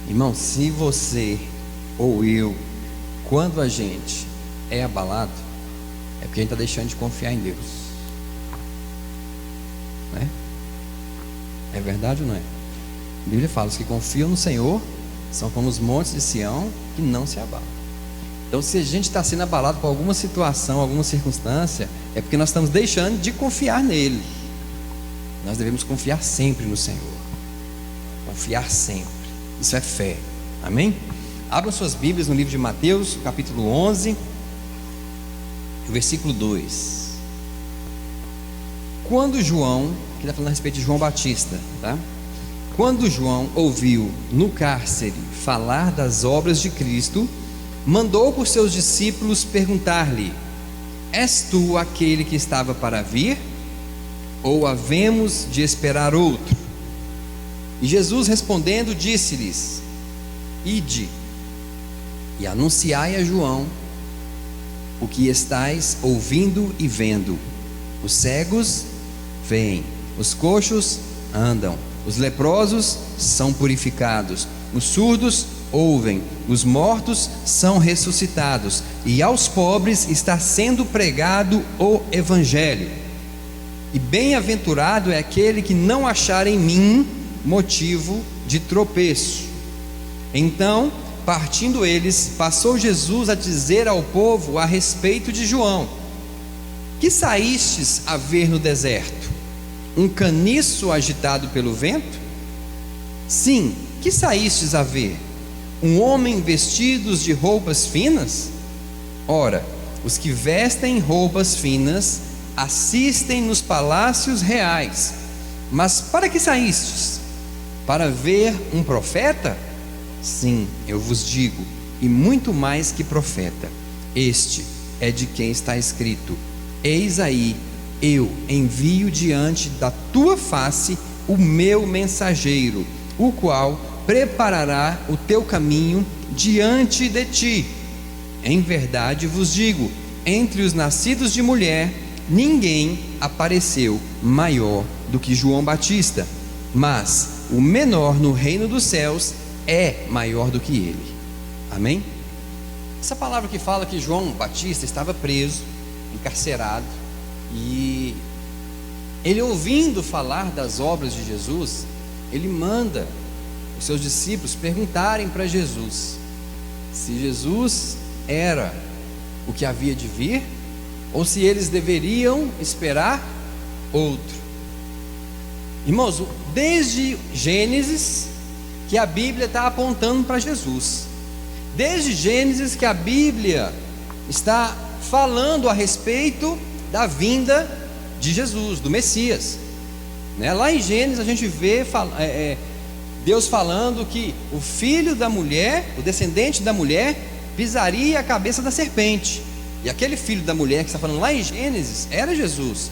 Irmão, se você ou eu, quando a gente é abalado, é porque a gente está deixando de confiar em Deus, não é? É verdade ou não é? A Bíblia fala: os que confiam no Senhor são como os montes de Sião, que não se abalam. Então, se a gente está sendo abalado por alguma situação, alguma circunstância, é porque nós estamos deixando de confiar nele. Nós devemos confiar sempre no Senhor. Confiar sempre. Isso é fé. Amém? Abram suas Bíblias no livro de Mateus, capítulo 11, versículo 2. Quando João, que está falando a respeito de João Batista, tá? Quando João ouviu no cárcere falar das obras de Cristo, mandou por seus discípulos perguntar-lhe: és tu aquele que estava para vir? Ou havemos de esperar outro? E Jesus respondendo disse-lhes: ide e anunciai a João o que estais ouvindo e vendo: os cegos veem, os coxos andam, os leprosos são purificados, os surdos ouvem, os mortos são ressuscitados, e aos pobres está sendo pregado o Evangelho. E bem-aventurado é aquele que não achar em mim motivo de tropeço. Então, partindo eles, passou Jesus a dizer ao povo a respeito de João: que saístes a ver no deserto? Um caniço agitado pelo vento? Sim, que saístes a ver? Um homem vestidos de roupas finas? Ora, os que vestem roupas finas assistem nos palácios reais. Mas para que saístes? Para ver um profeta? Sim, eu vos digo, e muito mais que profeta. Este é de quem está escrito: eis aí, eu envio diante da tua face o meu mensageiro, o qual preparará o teu caminho diante de ti. Em verdade vos digo, entre os nascidos de mulher, ninguém apareceu maior do que João Batista, mas o menor no reino dos céus é maior do que ele. Amém? Essa palavra que fala que João Batista estava preso, encarcerado, e ele, ouvindo falar das obras de Jesus, ele manda os seus discípulos perguntarem para Jesus se Jesus era o que havia de vir, ou se eles deveriam esperar outro. Irmãos, desde Gênesis que a Bíblia está apontando para Jesus. Desde Gênesis que a Bíblia está falando a respeito da vinda de Jesus, do Messias, né? Lá em Gênesis a gente vê Deus falando que o filho da mulher, o descendente da mulher, pisaria a cabeça da serpente. E aquele filho da mulher que está falando lá em Gênesis era Jesus.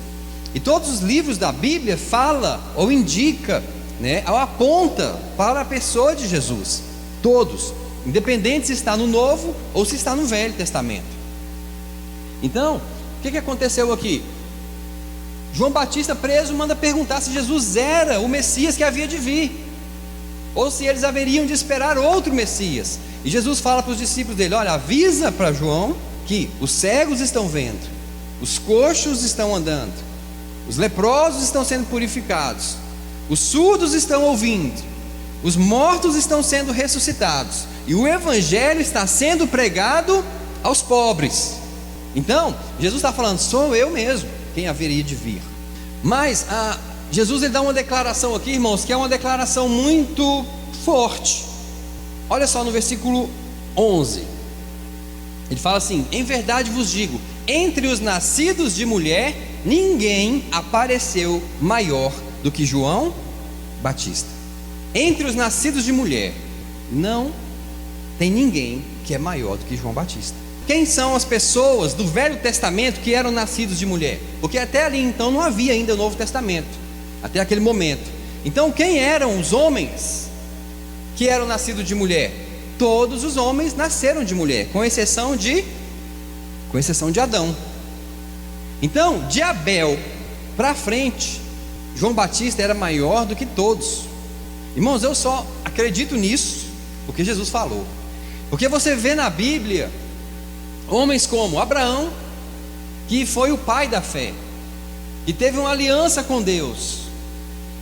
E todos os livros da Bíblia fala ou indica, né, ou aponta para a pessoa de Jesus. Todos, independente se está no Novo ou se está no Velho Testamento. Então, o que aconteceu aqui? João Batista preso manda perguntar se Jesus era o Messias que havia de vir, ou se eles haveriam de esperar outro Messias. E Jesus fala para os discípulos dele: olha, avisa para João que os cegos estão vendo, os coxos estão andando, os leprosos estão sendo purificados, os surdos estão ouvindo, os mortos estão sendo ressuscitados, e o Evangelho está sendo pregado aos pobres. Então, Jesus está falando: sou eu mesmo quem haveria de vir. Mas Jesus ele dá uma declaração aqui, irmãos, que é uma declaração muito forte. Olha só no versículo 11. Ele fala assim: em verdade vos digo, entre os nascidos de mulher, ninguém apareceu maior do que João Batista. Entre os nascidos de mulher, não tem ninguém que é maior do que João Batista. Quem são as pessoas do Velho Testamento que eram nascidos de mulher? Porque até ali então não havia ainda o Novo Testamento, até aquele momento. Então quem eram os homens que eram nascidos de mulher? Todos os homens nasceram de mulher, com exceção de Adão. Então, de Abel para frente, João Batista era maior do que todos. Irmãos, eu só acredito nisso Porque Jesus falou. Porque você vê na Bíblia homens como Abraão, que foi o pai da fé, que teve uma aliança com Deus,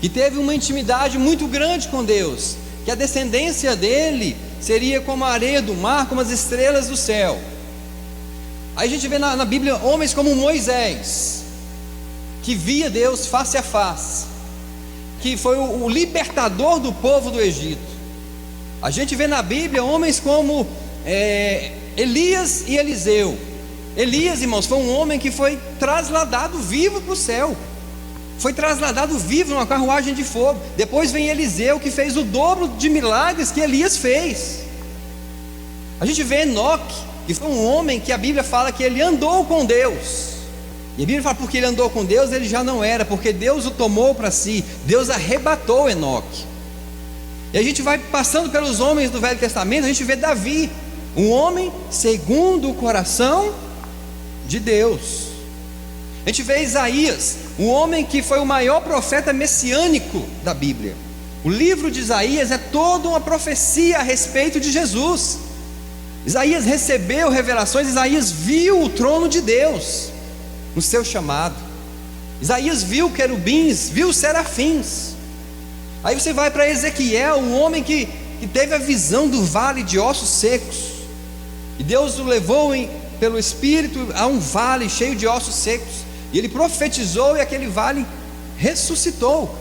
que teve uma intimidade muito grande com Deus, que a descendência dele seria como a areia do mar, como as estrelas do céu. Aí a gente vê na Bíblia homens como Moisés, que via Deus face a face, que foi o libertador do povo do Egito. A gente vê na Bíblia homens como Elias e Eliseu. Elias, irmãos, foi um homem que foi trasladado vivo para o céu, foi trasladado vivo numa carruagem de fogo. Depois vem Eliseu, que fez o dobro de milagres que Elias fez. A gente vê Enoque, que foi um homem que a Bíblia fala que ele andou com Deus. E a Bíblia fala, porque ele andou com Deus, ele já não era, porque Deus o tomou para si, Deus arrebatou Enoque. E a gente vai passando pelos homens do Velho Testamento, a gente vê Davi, um homem segundo o coração de Deus. A gente vê Isaías, um homem que foi o maior profeta messiânico da Bíblia. O livro de Isaías é toda uma profecia a respeito de Jesus. Isaías recebeu revelações, Isaías viu o trono de Deus no seu chamado. Isaías viu querubins, viu serafins. Aí você vai para Ezequiel, um homem que teve a visão do vale de ossos secos, e Deus o levou pelo Espírito a um vale cheio de ossos secos, e ele profetizou, e aquele vale ressuscitou.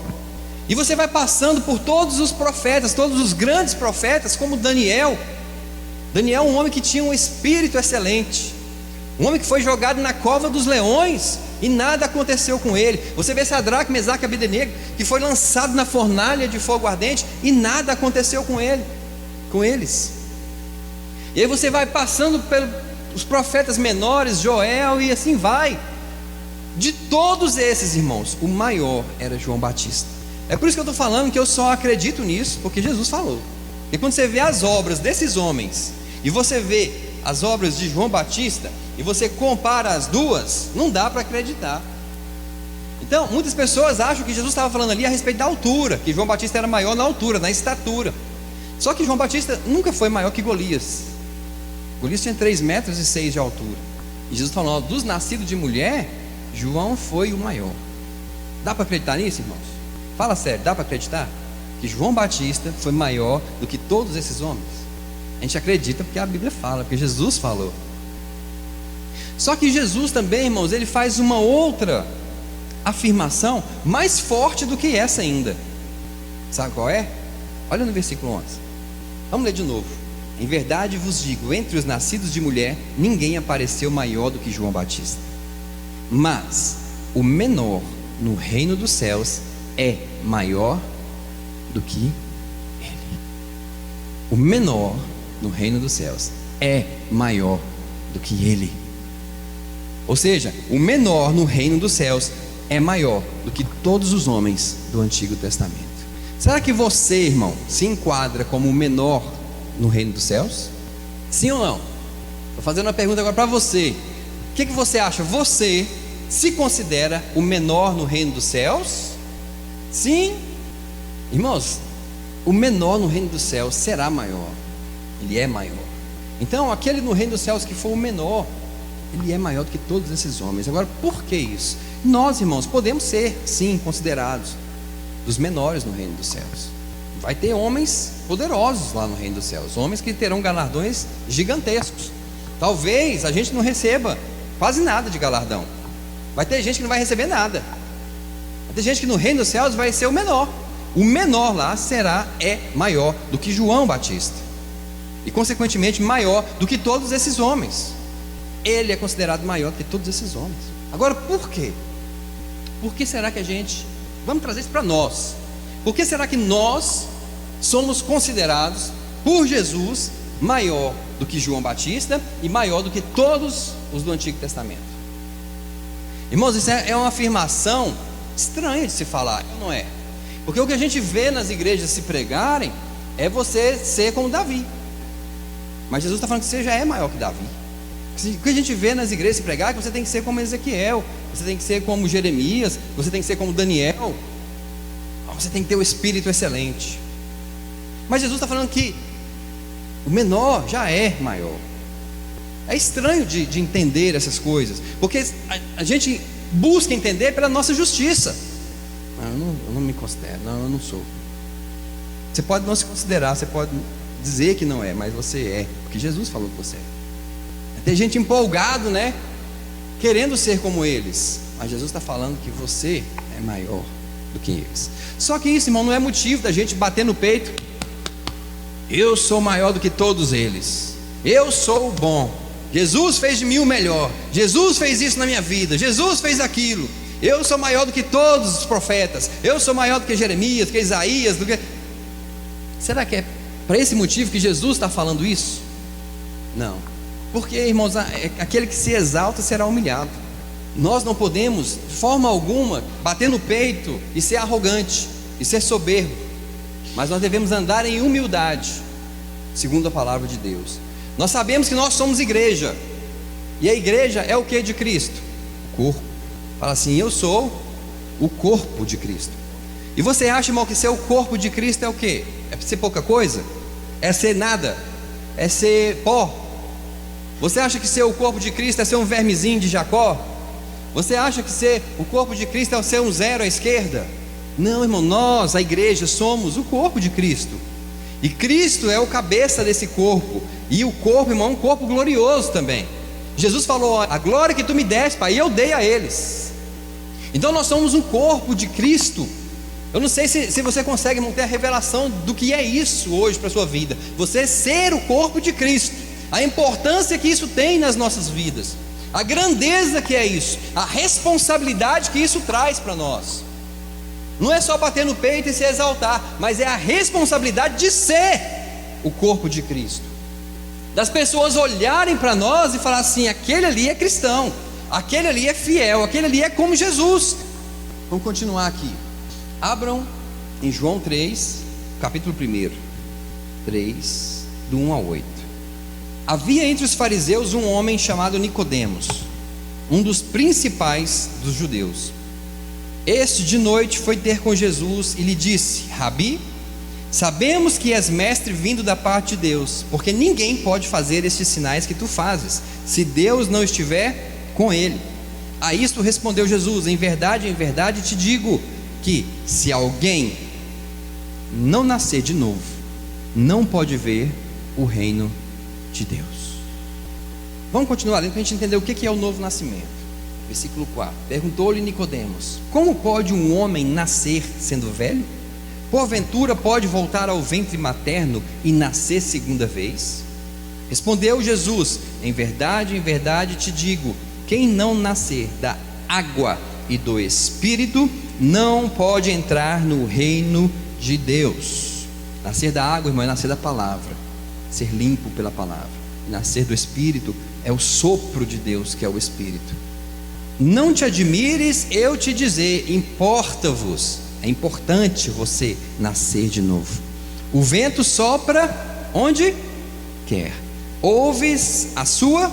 E você vai passando por todos os profetas, todos os grandes profetas, como Daniel, um homem que tinha um espírito excelente, um homem que foi jogado na cova dos leões, e nada aconteceu com ele. Você vê Sadraque, Mesaque e Abednego, que foi lançado na fornalha de fogo ardente, e nada aconteceu com eles. E aí você vai passando pelos profetas menores, Joel, e assim vai. De todos esses, irmãos, o maior era João Batista. É por isso que eu estou falando que eu só acredito nisso, porque Jesus falou. E quando você vê as obras desses homens, e você vê as obras de João Batista, e você compara as duas, não dá para acreditar. Então, muitas pessoas acham que Jesus estava falando ali a respeito da altura, que João Batista era maior na altura, na estatura. Só que João Batista nunca foi maior que Golias. Golias tinha 3,6 metros de altura. E Jesus falou, dos nascidos de mulher, João foi o maior. Dá para acreditar nisso, irmãos? Fala sério, dá para acreditar que João Batista foi maior do que todos esses homens? A gente acredita porque a Bíblia fala, porque Jesus falou. Só que Jesus também, irmãos, ele faz uma outra afirmação mais forte do que essa ainda. Sabe qual é? Olha no versículo 11. Vamos ler de novo. Em verdade vos digo, entre os nascidos de mulher, ninguém apareceu maior do que João Batista. Mas o menor no reino dos céus é maior do que ele. O menor no reino dos céus é maior do que ele. Ou seja, o menor no reino dos céus é maior do que todos os homens do Antigo Testamento. Será que você, irmão, se enquadra como o menor no reino dos céus? Sim ou não? Estou fazendo uma pergunta agora para você. O que você acha? Você se considera o menor no reino dos céus? Sim? Irmãos, o menor no reino dos céus será maior. Ele é maior. Então, aquele no reino dos céus que for o menor, ele é maior do que todos esses homens. Agora, por que isso? Nós, irmãos, podemos ser, sim, considerados dos menores no reino dos céus. Vai ter homens poderosos lá no reino dos céus, homens que terão galardões gigantescos. Talvez a gente não receba quase nada de galardão. Vai ter gente que não vai receber nada. Vai ter gente que no reino dos céus vai ser o menor. O menor lá é maior do que João Batista, e consequentemente maior do que todos esses homens. Ele é considerado maior do que todos esses homens. Agora, por quê? Por que será que a gente... Vamos trazer isso para nós. Por que será que nós somos considerados por Jesus maior do que João Batista e maior do que todos os do Antigo Testamento? Irmãos, isso é uma afirmação estranha de se falar, não é? Porque o que a gente vê nas igrejas se pregarem é você ser como Davi. Mas Jesus está falando que você já é maior que Davi. O que a gente vê nas igrejas se pregar é que você tem que ser como Ezequiel, você tem que ser como Jeremias, você tem que ser como Daniel, você tem que ter o espírito excelente. Mas Jesus está falando que O menor já é maior. É estranho de entender essas coisas, porque a gente busca entender pela nossa justiça. Eu não me considero, eu não sou. Você pode não se considerar, você pode dizer que não é, mas você é, porque Jesus falou que você é. Tem gente empolgado, né? Querendo ser como eles, mas Jesus está falando que você é maior do que eles. Só que isso, irmão, não é motivo da gente bater no peito. Eu sou maior do que todos eles. Eu sou o bom. Jesus fez de mim o melhor. Jesus fez isso na minha vida. Jesus fez aquilo. Eu sou maior do que todos os profetas. Eu sou maior do que Jeremias, do que Isaías, do que... Será que é para esse motivo que Jesus está falando isso? Não. Porque, irmãos, aquele que se exalta será humilhado. Nós não podemos, de forma alguma, bater no peito e ser arrogante e ser soberbo, mas nós devemos andar em humildade, segundo a palavra de Deus. Nós sabemos que nós somos igreja, e a igreja é o que de Cristo? O corpo. Fala assim: eu sou o corpo de Cristo. E você acha, irmão, que ser o corpo de Cristo é o quê? É ser pouca coisa? É ser nada? É ser pó? Você acha que ser o corpo de Cristo é ser um vermezinho de Jacó? Você acha que ser o corpo de Cristo é ser um zero à esquerda? Não, irmão, nós, a igreja, somos o corpo de Cristo. E Cristo é o cabeça desse corpo. E o corpo, irmão, é um corpo glorioso também. Jesus falou: a glória que tu me deste, Pai, eu dei a eles. Então nós somos um corpo de Cristo. Eu não sei se você consegue, irmão, ter a revelação do que é isso hoje para a sua vida. Você ser o corpo de Cristo, a importância que isso tem nas nossas vidas, a grandeza que é isso, a responsabilidade que isso traz para nós. Não é só bater no peito e se exaltar, mas é a responsabilidade de ser o corpo de Cristo, das pessoas olharem para nós e falar assim: aquele ali é cristão, aquele ali é fiel, aquele ali é como Jesus. Vamos continuar aqui. Abram em João 3, capítulo 1, 3, do 1 ao 8. Havia entre os fariseus um homem chamado Nicodemos, um dos principais dos judeus. Este de noite foi ter com Jesus e lhe disse: Rabi, sabemos que és mestre vindo da parte de Deus, porque ninguém pode fazer estes sinais que tu fazes, se Deus não estiver com ele. A isto respondeu Jesus: em verdade te digo, que se alguém não nascer de novo, não pode ver o reino de Deus. Vamos continuar lendo para a gente entender o que é o novo nascimento. Versículo 4. Perguntou-lhe Nicodemos: como pode um homem nascer sendo velho? Porventura pode voltar ao ventre materno e nascer segunda vez? Respondeu Jesus: em verdade te digo, quem não nascer da água e do Espírito não pode entrar no reino de Deus. Nascer da água, irmão, é nascer da palavra, ser limpo pela palavra. Nascer do Espírito é o sopro de Deus, que é o Espírito. Não te admires eu te dizer, importa-vos, é importante você nascer de novo. O vento sopra onde quer, ouves a sua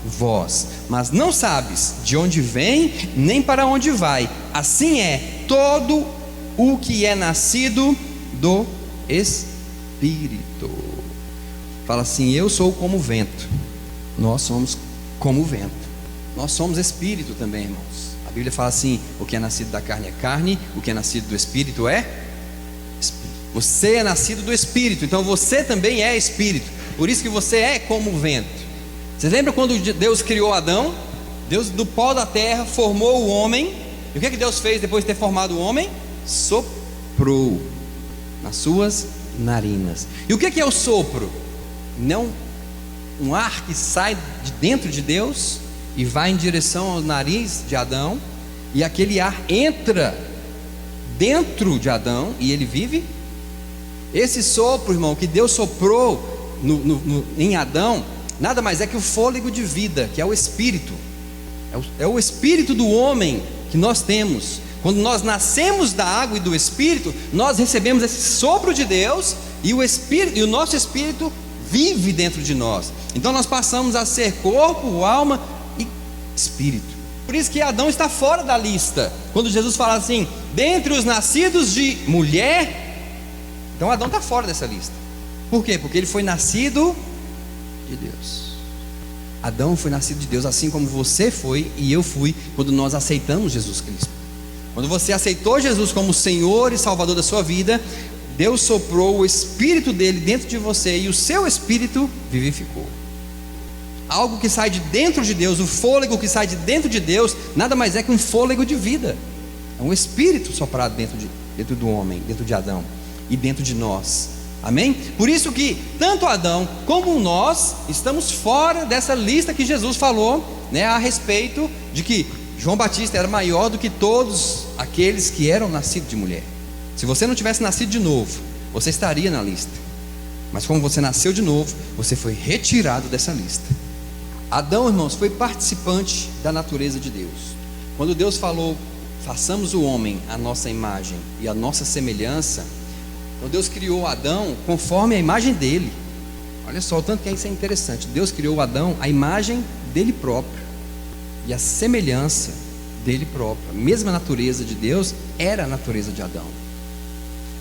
voz, mas não sabes de onde vem, nem para onde vai. Assim é todo o que é nascido do Espírito. Fala assim: eu sou como o vento. Nós somos como o vento. Nós somos Espírito também, irmãos. A Bíblia fala assim: o que é nascido da carne é carne, o que é nascido do Espírito é Espírito. Você é nascido do Espírito, então você também é Espírito. Por isso que você é como o vento. Você lembra quando Deus criou Adão? Deus do pó da terra formou o homem. E o que Deus fez depois de ter formado o homem? Soprou nas suas narinas. E o que é o sopro? Não um ar que sai de dentro de Deus e vai em direção ao nariz de Adão, e aquele ar entra dentro de Adão e ele vive. Esse sopro, irmão, que Deus soprou em Adão, nada mais é que o fôlego de vida, que é o Espírito. É o Espírito do homem que nós temos. Quando nós nascemos da água e do Espírito, nós recebemos esse sopro de Deus, e o Espírito, e o nosso Espírito vive dentro de nós. Então nós passamos a ser corpo, alma e Espírito. Por isso que Adão está fora da lista. Quando Jesus fala assim: dentre os nascidos de mulher, então Adão está fora dessa lista. Por quê? Porque ele foi nascido de Deus. Adão foi nascido de Deus, assim como você foi e eu fui quando nós aceitamos Jesus Cristo. Quando você aceitou Jesus como Senhor e Salvador da sua vida, Deus soprou o Espírito dele dentro de você e o seu Espírito vivificou. Algo que sai de dentro de Deus, o fôlego que sai de dentro de Deus, nada mais é que um fôlego de vida. É um Espírito soprado dentro do homem, dentro de Adão e dentro de nós. Amém? Por isso que tanto Adão como nós estamos fora dessa lista que Jesus falou, né, a respeito de que João Batista era maior do que todos aqueles que eram nascidos de mulher. Se você não tivesse nascido de novo, você estaria na lista. Mas como você nasceu de novo, você foi retirado dessa lista. Adão, irmãos, foi participante da natureza de Deus. Quando Deus falou, façamos o homem à nossa imagem e à nossa semelhança, então Deus criou Adão conforme a imagem dele. Olha só o tanto que isso é interessante. Deus criou Adão à imagem dele próprio e a semelhança dele próprio. A mesma natureza de Deus era a natureza de Adão.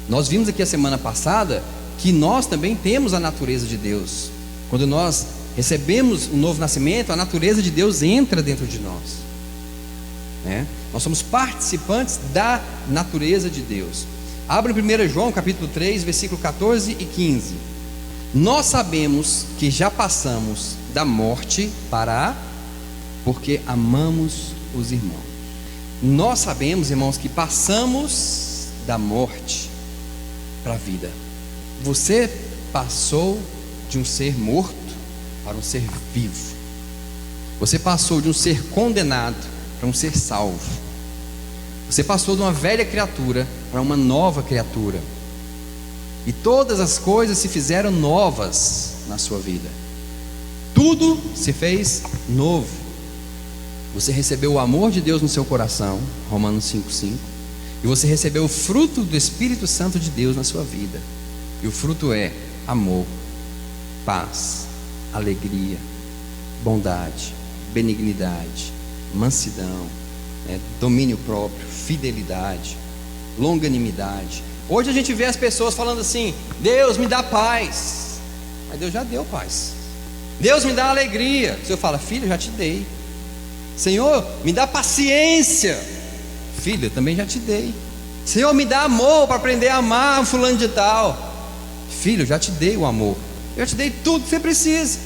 Nós vimos aqui a semana passada que nós também temos a natureza de Deus. Quando nós recebemos o novo nascimento, a natureza de Deus entra dentro de nós, né? Nós somos participantes da natureza de Deus. Abra 1 João capítulo 3, versículo 14 e 15. Nós sabemos que já passamos da morte porque amamos os irmãos. Nós sabemos, irmãos, que passamos da morte para a vida. Você passou de um ser morto para um ser vivo. Você passou de um ser condenado para um ser salvo. Você passou de uma velha criatura para uma nova criatura. E todas as coisas se fizeram novas na sua vida. Tudo se fez novo. Você recebeu o amor de Deus no seu coração, Romanos 5,5. E você recebeu o fruto do Espírito Santo de Deus na sua vida. E o fruto é amor, paz, alegria, bondade, benignidade, mansidão, domínio próprio, fidelidade, longanimidade. Hoje a gente vê as pessoas falando assim: Deus me dá paz. Mas Deus já deu paz. Deus me dá alegria. O Senhor fala: filho, eu já te dei. Senhor, me dá paciência. Filho, eu também já te dei. Senhor, me dá amor para aprender a amar fulano de tal. Filho, eu já te dei o amor. Eu já te dei tudo que você precisa.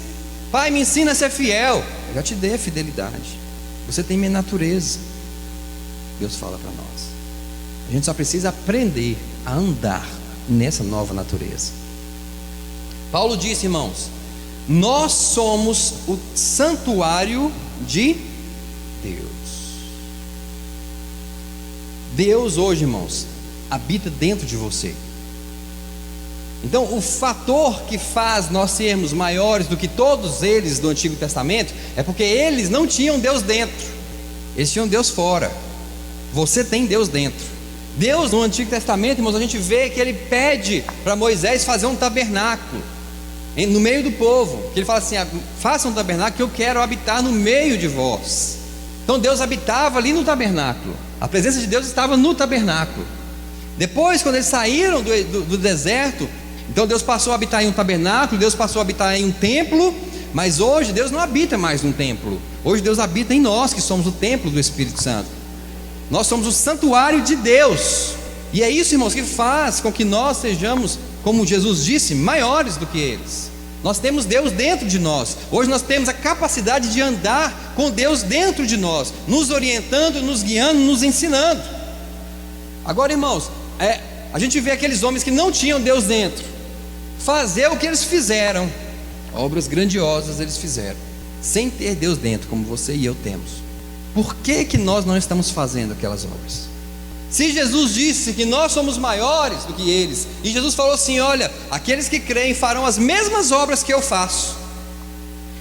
Pai, me ensina a ser fiel. Eu já te dei a fidelidade. Você tem minha natureza. Deus fala para nós. A gente só precisa aprender a andar nessa nova natureza. Paulo disse, irmãos, nós somos o santuário de Deus. Deus hoje, irmãos, habita dentro de você. Então, o fator que faz nós sermos maiores do que todos eles do Antigo Testamento é porque eles não tinham Deus dentro, eles tinham Deus fora. Você tem Deus dentro. Deus no Antigo Testamento, irmãos, a gente vê que ele pede para Moisés fazer um tabernáculo no meio do povo, que ele fala assim: faça um tabernáculo que eu quero habitar no meio de vós. Então Deus habitava ali no tabernáculo, a presença de Deus estava no tabernáculo. Depois, quando eles saíram do deserto, então Deus passou a habitar em um tabernáculo, Deus passou a habitar em um templo. Mas hoje Deus não habita mais num templo. Hoje Deus habita em nós, que somos o templo do Espírito Santo. Nós somos o santuário de Deus. E é isso, irmãos, que faz com que nós sejamos, como Jesus disse, maiores do que eles. Nós temos Deus dentro de nós. Hoje nós temos a capacidade de andar com Deus dentro de nós, nos orientando, nos guiando, nos ensinando. Agora, irmãos, a gente vê aqueles homens que não tinham Deus dentro fazer o que eles fizeram. Obras grandiosas eles fizeram, sem ter Deus dentro, como você e eu temos. Por que nós não estamos fazendo aquelas obras? Se Jesus disse que nós somos maiores do que eles, e Jesus falou assim: olha, aqueles que creem farão as mesmas obras que eu faço,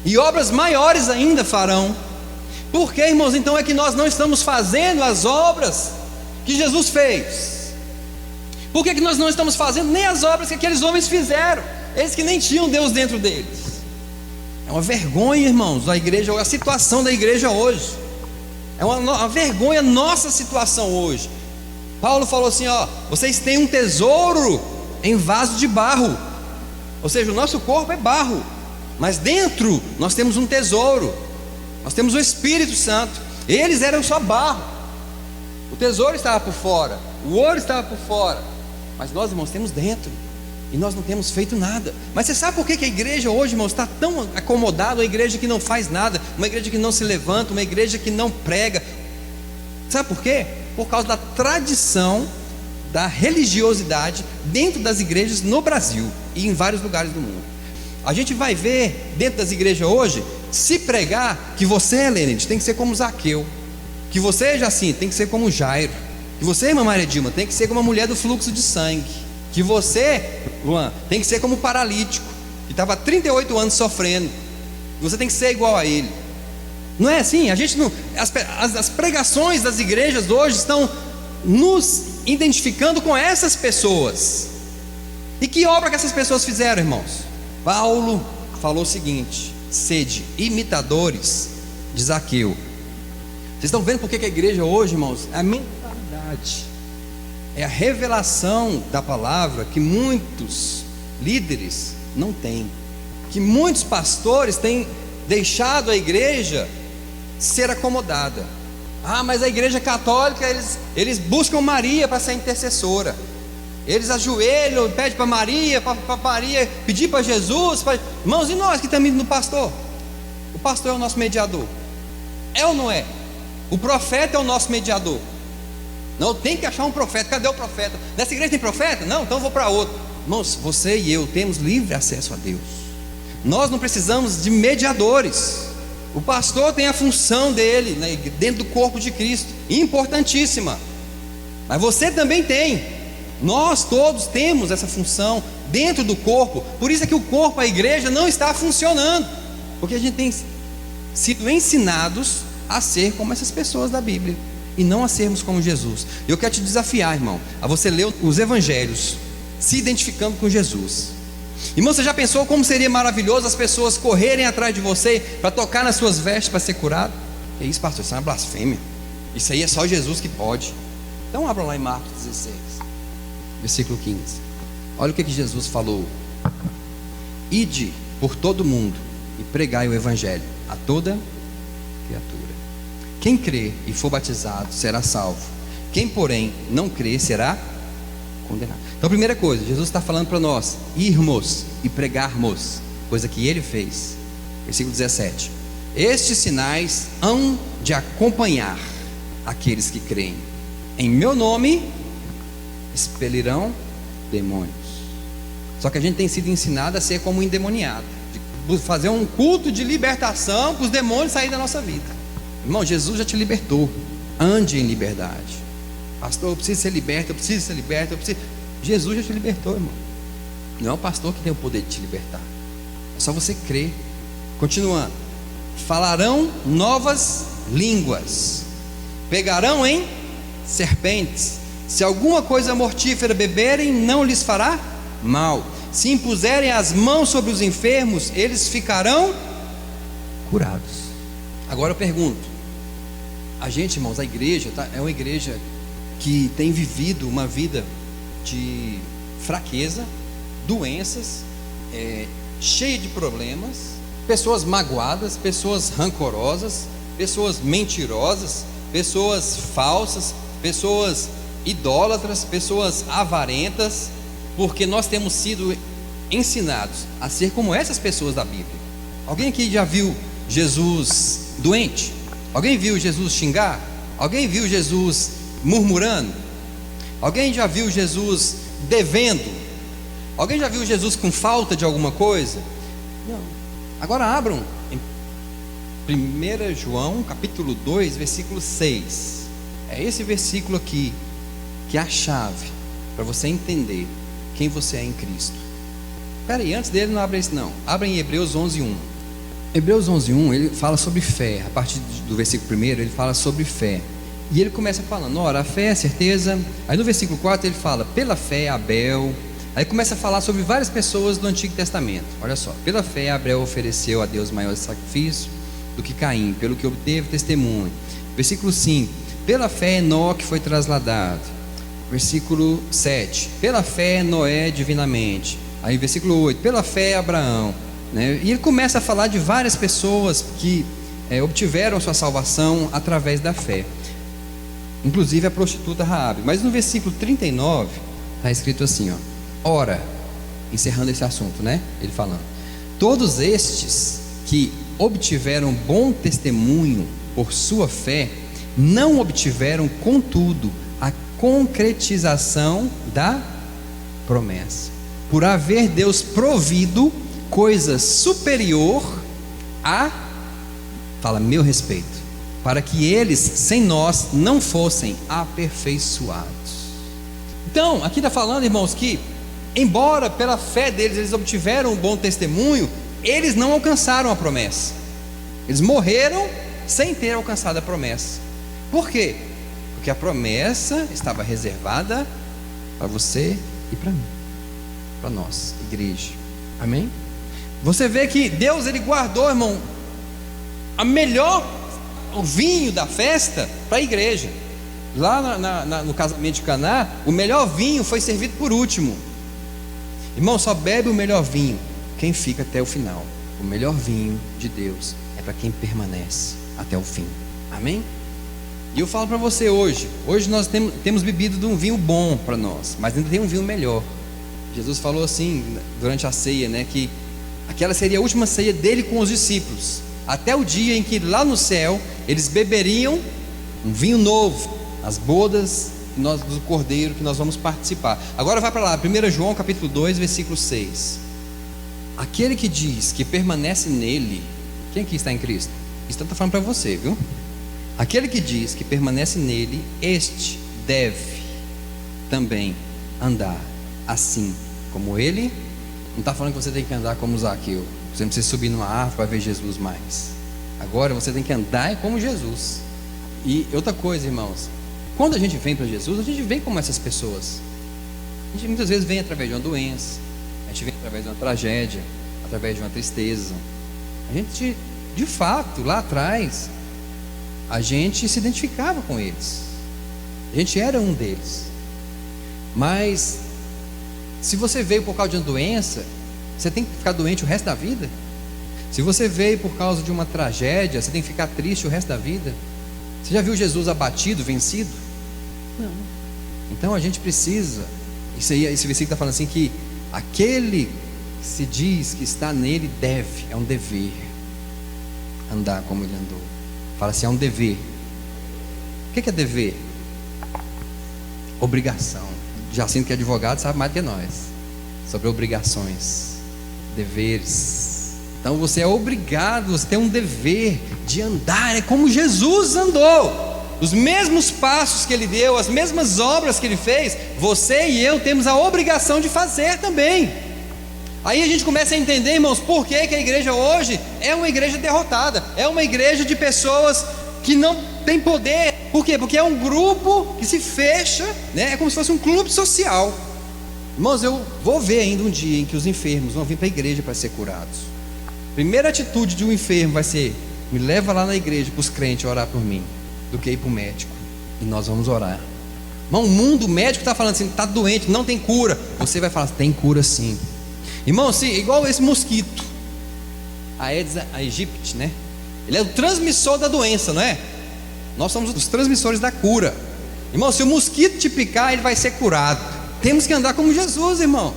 e obras maiores ainda farão. Por que, irmãos, então é que nós não estamos fazendo as obras que Jesus fez? Por que nós não estamos fazendo nem as obras que aqueles homens fizeram? Eles que nem tinham Deus dentro deles. É uma vergonha, irmãos, a igreja, a situação da igreja hoje. É uma vergonha a nossa situação hoje. Paulo falou assim: ó, vocês têm um tesouro em vaso de barro. Ou seja, o nosso corpo é barro, mas dentro nós temos um tesouro, nós temos o Espírito Santo. Eles eram só barro, o tesouro estava por fora, o ouro estava por fora, mas nós, irmãos, temos dentro, e nós não temos feito nada. Mas você sabe por que a igreja hoje, irmãos, está tão acomodada? Uma igreja que não faz nada, uma igreja que não se levanta, uma igreja que não prega. Sabe por quê? Por causa da tradição da religiosidade dentro das igrejas no Brasil e em vários lugares do mundo. A gente vai ver dentro das igrejas hoje, se pregar que você, Helene, tem que ser como Zaqueu, que você, Jacinto, tem que ser como Jairo, que você, irmã Maria Dilma, tem que ser como a mulher do fluxo de sangue, que você, Luan, tem que ser como o paralítico, que estava há 38 anos sofrendo, você tem que ser igual a ele. Não é assim? A gente não, as pregações das igrejas hoje estão nos identificando com essas pessoas. E que obra que essas pessoas fizeram, irmãos? Paulo falou o seguinte: sede imitadores de Zaqueu. Vocês estão vendo por que a igreja hoje, irmãos, é a mentalidade, é a revelação da palavra que muitos líderes não têm, que muitos pastores têm deixado a igreja ser acomodada. Ah, mas a igreja católica, eles buscam Maria para ser intercessora, eles ajoelham, pedem para Maria, para Maria pedir para Jesus. Irmãos, e nós que estamos indo no pastor? O pastor é o nosso mediador, é ou não é? O profeta é o nosso mediador. Não, tem que achar um profeta. Cadê o profeta? Nessa igreja tem profeta? Não, então eu vou para outro. Irmãos, você e eu temos livre acesso a Deus. Nós não precisamos de mediadores. O pastor tem a função dele, né, dentro do corpo de Cristo, importantíssima. Mas você também tem. Nós todos temos essa função dentro do corpo. Por isso é que o corpo, a igreja, não está funcionando, porque a gente tem sido ensinados a ser como essas pessoas da Bíblia, e não a sermos como Jesus. Eu quero te desafiar, irmão, a você ler os evangelhos, se identificando com Jesus. Irmão, você já pensou como seria maravilhoso as pessoas correrem atrás de você para tocar nas suas vestes para ser curado? Que isso, pastor? Isso é uma blasfêmia. Isso aí é só Jesus que pode. Então abram lá em Marcos 16, versículo 15. Olha o que Jesus falou: ide por todo mundo e pregai o evangelho a toda criatura. Quem crê e for batizado será salvo, quem porém não crê será condenado. Então, a primeira coisa, Jesus está falando para nós irmos e pregarmos, coisa que ele fez. Versículo 17: estes sinais hão de acompanhar aqueles que creem. Em meu nome expelirão demônios. Só que a gente tem sido ensinado a ser como um endemoniado, de fazer um culto de libertação para os demônios saírem da nossa vida. Irmão, Jesus já te libertou. Ande em liberdade. Pastor, eu preciso ser liberto, eu preciso ser liberto, eu preciso... Jesus já te libertou, irmão. Não é o pastor que tem o poder de te libertar, é só você crer. Continuando: falarão novas línguas, pegarão em serpentes, se alguma coisa mortífera beberem, não lhes fará mal. Se impuserem as mãos sobre os enfermos, eles ficarão curados. Agora eu pergunto: a gente, irmãos, a igreja é uma igreja que tem vivido uma vida de fraqueza, doenças, cheia de problemas, pessoas magoadas, pessoas rancorosas, pessoas mentirosas, pessoas falsas, pessoas idólatras, pessoas avarentas, porque nós temos sido ensinados a ser como essas pessoas da Bíblia. Alguém aqui já viu Jesus doente? Alguém viu Jesus xingar? Alguém viu Jesus murmurando? Alguém já viu Jesus devendo? Alguém já viu Jesus com falta de alguma coisa? Não. Agora abram em 1 João capítulo 2, versículo 6. É esse versículo aqui que é a chave para você entender quem você é em Cristo. Espera aí, antes dele não abra isso não. Abra em Hebreus 11:1. Hebreus 11:1, ele fala sobre fé. A partir do versículo 1 ele fala sobre fé. E ele começa falando: ora, a fé é a certeza. Aí no versículo 4 ele fala: pela fé Abel. Aí começa a falar sobre várias pessoas do Antigo Testamento. Olha só: pela fé Abel ofereceu a Deus maior sacrifício do que Caim, pelo que obteve testemunho. Versículo 5: pela fé Enoque foi trasladado. Versículo 7: pela fé Noé divinamente. Aí versículo 8, pela fé Abraão, né? E ele começa a falar de várias pessoas que obtiveram sua salvação através da fé, inclusive a prostituta Raabe. Mas no versículo 39 está escrito assim, ora, encerrando esse assunto, né? Ele falando, todos estes que obtiveram bom testemunho por sua fé, não obtiveram, contudo, a concretização da promessa, por haver Deus provido coisa superior a, fala, meu respeito, para que eles, sem nós, não fossem aperfeiçoados. Então, aqui está falando, irmãos, que embora pela fé deles eles obtiveram um bom testemunho, eles não alcançaram a promessa. Eles morreram sem ter alcançado a promessa. Por quê? Porque a promessa estava reservada para você e para mim, para nós, igreja. Amém? Você vê que Deus, ele guardou, irmão, o vinho da festa para a igreja. Lá no casamento de Caná, o melhor vinho foi servido por último. Irmão, só bebe o melhor vinho quem fica até o final. O melhor vinho de Deus é para quem permanece até o fim. Amém? E eu falo para você hoje nós temos bebido de um vinho bom para nós, mas ainda tem um vinho melhor. Jesus falou assim durante a ceia, né, que aquela seria a última ceia dele com os discípulos, até o dia em que lá no céu eles beberiam um vinho novo, as bodas do Cordeiro que nós vamos participar. Agora vai para lá, 1 João capítulo 2, versículo 6. Aquele que diz que permanece nele, quem aqui está em Cristo? Isso está falando para você, viu? Aquele que diz que permanece nele, este deve também andar assim como ele. Não está falando que você tem que andar como Zaqueu, você não precisa subir numa árvore para ver Jesus mais. Agora você tem que andar como Jesus. E outra coisa, irmãos, quando a gente vem para Jesus, a gente vem como essas pessoas. A gente muitas vezes vem através de uma doença, a gente vem através de uma tragédia, através de uma tristeza. A gente, de fato, lá atrás, a gente se identificava com eles, a gente era um deles. Mas se você veio por causa de uma doença, você tem que ficar doente o resto da vida? Se você veio por causa de uma tragédia, você tem que ficar triste o resto da vida? Você já viu Jesus abatido, vencido? Não. Então a gente precisa, esse versículo está falando assim, que aquele que se diz que está nele deve, é um dever, andar como ele andou. Fala assim, é um dever. O que é dever? Obrigação. Jacinto, que é advogado, sabe mais do que nós sobre obrigações, deveres. Então você é obrigado, você tem um dever de andar, é como Jesus andou. Os mesmos passos que ele deu, as mesmas obras que ele fez, você e eu temos a obrigação de fazer também. Aí a gente começa a entender, irmãos, por que a igreja hoje é uma igreja derrotada, é uma igreja de pessoas que não tem poder. Por quê? Porque é um grupo que se fecha, né? É como se fosse um clube social. Irmãos, eu vou ver ainda um dia em que os enfermos vão vir para a igreja para ser curados. Primeira atitude de um enfermo vai ser: me leva lá na igreja para os crentes orar por mim, do que ir para o médico. E nós vamos orar. Irmão, o mundo médico está falando assim, está doente, não tem cura. Você vai falar, tem cura sim. Irmão, se, igual esse mosquito, a Aedes aegypti, né? Ele é o transmissor da doença, não é? Nós somos os transmissores da cura. Irmão, se o mosquito te picar, ele vai ser curado. Temos que andar como Jesus, irmãos,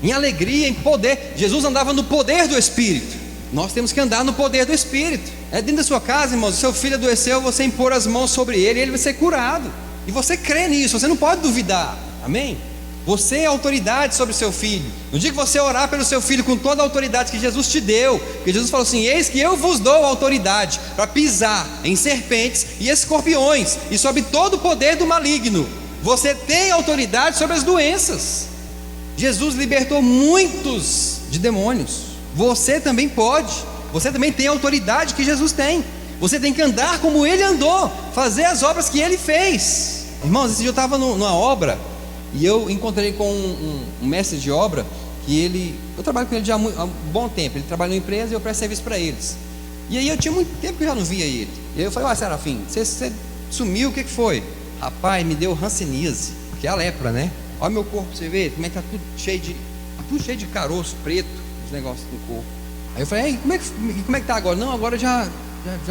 em alegria, em poder. Jesus andava no poder do Espírito. Nós temos que andar no poder do Espírito. É dentro da sua casa, irmãos, o seu filho adoeceu, você impor as mãos sobre ele e ele vai ser curado. E você crê nisso, você não pode duvidar. Amém? Você é autoridade sobre o seu filho. No dia que você orar pelo seu filho com toda a autoridade que Jesus te deu, porque Jesus falou assim: eis que eu vos dou autoridade para pisar em serpentes e escorpiões e sobre todo o poder do maligno. Você tem autoridade sobre as doenças. Jesus libertou muitos de demônios. Você também pode. Você também tem a autoridade que Jesus tem. Você tem que andar como ele andou, fazer as obras que ele fez. Irmãos, esse dia eu estava numa obra e eu encontrei com um mestre de obra que eu trabalho com ele já há um bom tempo. Ele trabalha numa empresa e eu presto serviço para eles. E aí eu tinha muito tempo que eu já não via ele. E aí eu falei: Serafim, você sumiu, o que foi? Rapaz, me deu hanseníase, que é a lepra, né? Olha meu corpo, você vê como é que está tudo cheio de tudo cheio de caroço preto, os negócios no corpo. Aí eu falei: ei, como é que tá agora? Não, agora já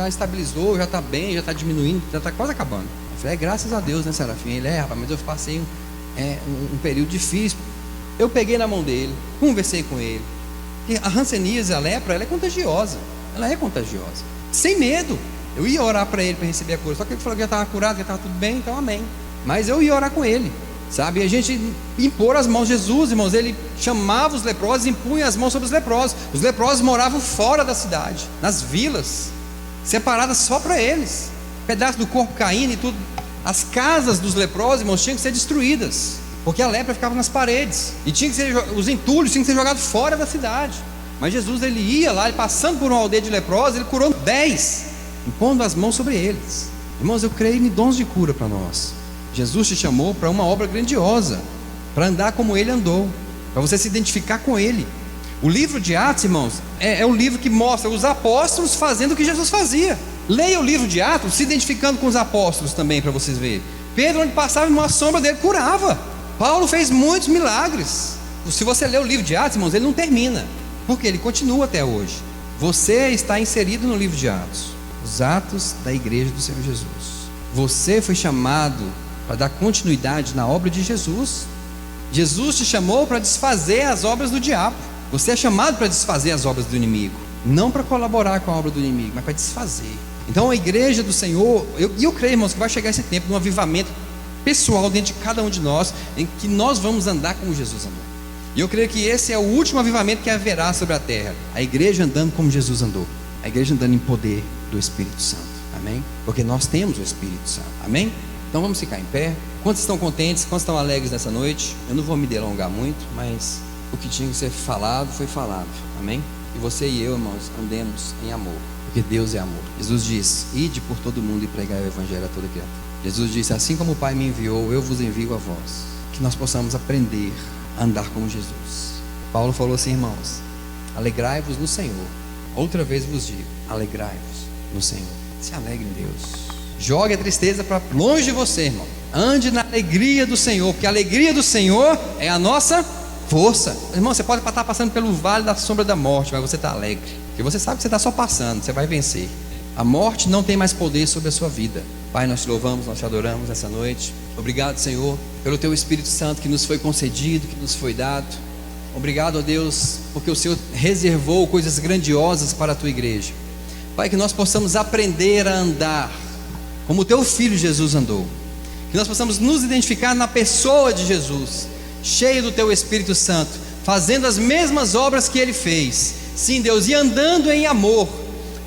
estabilizou, já está bem, já está diminuindo, já está quase acabando. Eu falei: graças a Deus, né, Serafim? Ele: rapaz, mas eu passei um período difícil. Eu peguei na mão dele, conversei com ele. E a hanseníase, a lepra, ela é contagiosa. Ela é contagiosa. Sem medo. Eu ia orar para ele para receber a cura. Só que ele falou que já estava curado, que já estava tudo bem, então amém. Mas eu ia orar com ele, sabe? E a gente impor as mãos. Jesus, irmãos, ele chamava os leprosos e impunha as mãos sobre os leprosos. Os leprosos moravam fora da cidade, nas vilas, separadas só para eles. Pedaço do corpo caindo e tudo. As casas dos leprosos, irmãos, tinham que ser destruídas, porque a lepra ficava nas paredes. E os entulhos tinham que ser jogados fora da cidade. Mas Jesus, ele ia lá, ele passando por uma aldeia de leprosos, ele curou 10, impondo as mãos sobre eles. Irmãos, eu creio em dons de cura para nós. Jesus te chamou para uma obra grandiosa, para andar como ele andou, para você se identificar com ele. O livro de Atos, irmãos, é o livro que mostra os apóstolos fazendo o que Jesus fazia. Leia o livro de Atos, se identificando com os apóstolos também, para vocês verem. Pedro, onde passava, uma sombra dele, curava. Paulo fez muitos milagres. Se você ler o livro de Atos, irmãos, ele não termina, porque ele continua até hoje. Você está inserido no livro de Atos, os atos da igreja do Senhor Jesus. Você foi chamado para dar continuidade na obra de Jesus. Jesus te chamou para desfazer as obras do diabo. Você é chamado para desfazer as obras do inimigo, não para colaborar com a obra do inimigo, mas para desfazer. Então a igreja do Senhor, eu creio, irmãos, que vai chegar esse tempo de um avivamento pessoal dentro de cada um de nós, em que nós vamos andar como Jesus andou. E eu creio que esse é o último avivamento que haverá sobre a terra. A igreja andando como Jesus andou. A igreja andando em poder do Espírito Santo. Amém? Porque nós temos o Espírito Santo. Amém? Então vamos ficar em pé. Quantos estão contentes? Quantos estão alegres nessa noite? Eu não vou me delongar muito, mas o que tinha que ser falado foi falado. Amém? E você e eu, irmãos, andemos em amor, porque Deus é amor. Jesus diz: ide por todo mundo e pregai o evangelho a toda criatura. Jesus disse: assim como o Pai me enviou, eu vos envio a vós. Que nós possamos aprender a andar como Jesus. Paulo falou assim: irmãos, alegrai-vos no Senhor. Outra vez vos digo, alegrai-vos no Senhor. Se alegre em Deus. Jogue a tristeza para longe de você, irmão. Ande na alegria do Senhor, porque a alegria do Senhor é a nossa força. Irmão, você pode estar passando pelo vale da sombra da morte, mas você está alegre, porque você sabe que você está só passando, você vai vencer. A morte não tem mais poder sobre a sua vida. Pai, nós te louvamos, nós te adoramos essa noite. Obrigado, Senhor, pelo teu Espírito Santo que nos foi concedido, que nos foi dado. Obrigado, ó Deus, porque o Senhor reservou coisas grandiosas para a tua igreja. Pai, que nós possamos aprender a andar como o teu filho Jesus andou. Que nós possamos nos identificar na pessoa de Jesus, cheio do teu Espírito Santo, fazendo as mesmas obras que ele fez. Sim, Deus, e andando em amor.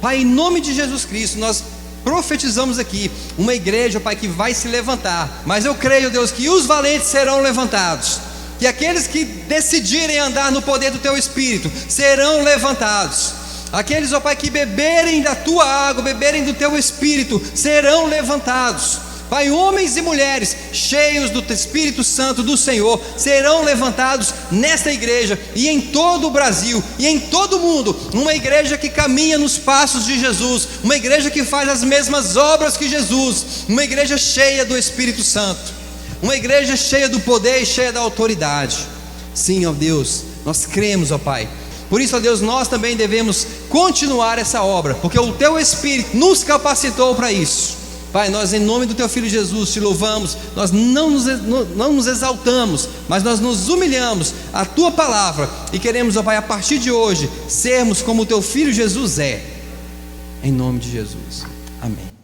Pai, em nome de Jesus Cristo, nós profetizamos aqui uma igreja, Pai, que vai se levantar. Mas eu creio, Deus, que os valentes serão levantados, que aqueles que decidirem andar no poder do teu Espírito serão levantados. Aqueles, ó Pai, que beberem da tua água, beberem do teu Espírito, serão levantados. Pai, homens e mulheres cheios do Espírito Santo do Senhor serão levantados nesta igreja e em todo o Brasil e em todo o mundo. Uma igreja que caminha nos passos de Jesus, uma igreja que faz as mesmas obras que Jesus, uma igreja cheia do Espírito Santo, uma igreja cheia do poder e cheia da autoridade. Sim, ó Deus, nós cremos, ó Pai. Por isso, ó Deus, nós também devemos continuar essa obra, porque o teu Espírito nos capacitou para isso. Pai, nós em nome do teu Filho Jesus te louvamos. Nós não nos exaltamos, mas nós nos humilhamos à tua palavra e queremos, ó Pai, a partir de hoje sermos como o teu Filho Jesus é. Em nome de Jesus, amém.